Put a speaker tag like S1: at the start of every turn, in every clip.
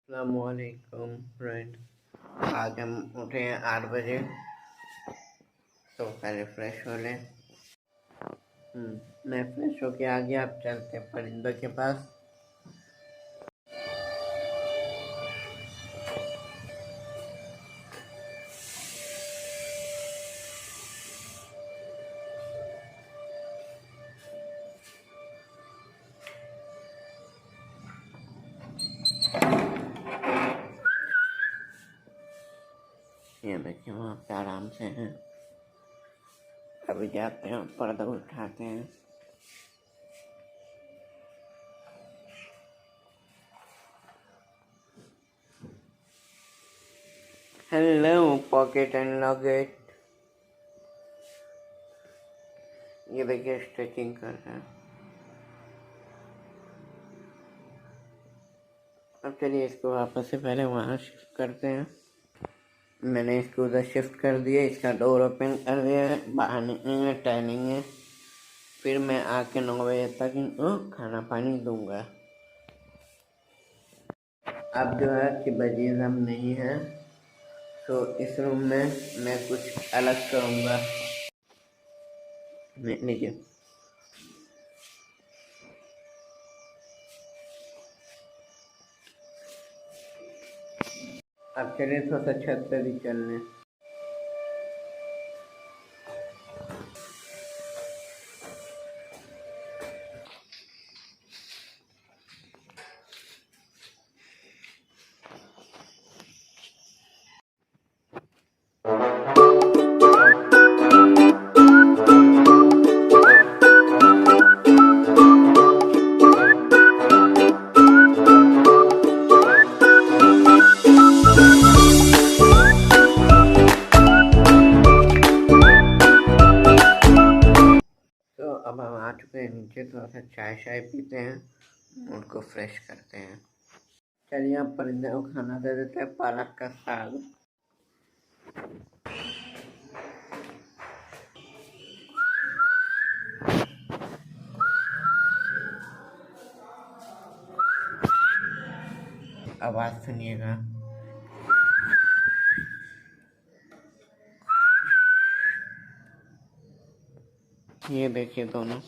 S1: अस्सलामुअलैकुम फ्रेंड। आज हम उठे हैं 8 बजे, तो पहले फ्रेश हो लें। मैं फ्रेश होके आ गया। अब चलते हैं परिंदों के पास। ये देखिए वहाँ पे आराम से हैं। अभी जाते हैं, पर्दा उठाते हैं। Hello pocket and nugget. ये देखिए स्ट्रेचिंग कर रहे हैं। अब चलिए इसको वापस से पहले वहाँ शिफ्ट करते हैं। मैंने इसको उधर शिफ्ट कर दिया, इसका डोर ओपन कर दिया है। बाहर निकलेंगे, टहलेंगे, फिर मैं आके 9 बजे तक इनको खाना पानी दूंगा। अब जो है कि बजीज हम नहीं हैं, तो इस रूम में मैं कुछ अलग करूँगा। लीजिए। अब चलिए थोड़ा सा छत पे भी चल लें। तो अब हम आ चुके हैं नीचे, थोड़ा सा चाय शाय पीते हैं, मूड को फ्रेश करते हैं। चलिए अब परिंदे को खाना दे देते हैं, पालक का साग। आवाज़ सुनिएगा। ये देखिए दोनों।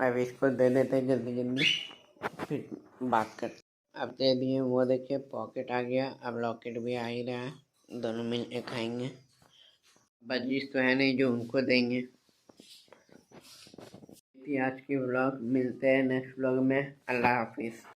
S1: अब इसको दे देते हैं जल्दी जल्दी, फिर बात करते। अब दे दिए, वो देखिए पॉकेट आ गया। अब लॉकेट भी आ ही रहा है, दोनों मिल के खाएंगे। बजीज तो है नहीं जो उनको देंगे। आज की व्लॉग, मिलते हैं नेक्स्ट व्लॉग में। अल्लाह हाफिज़।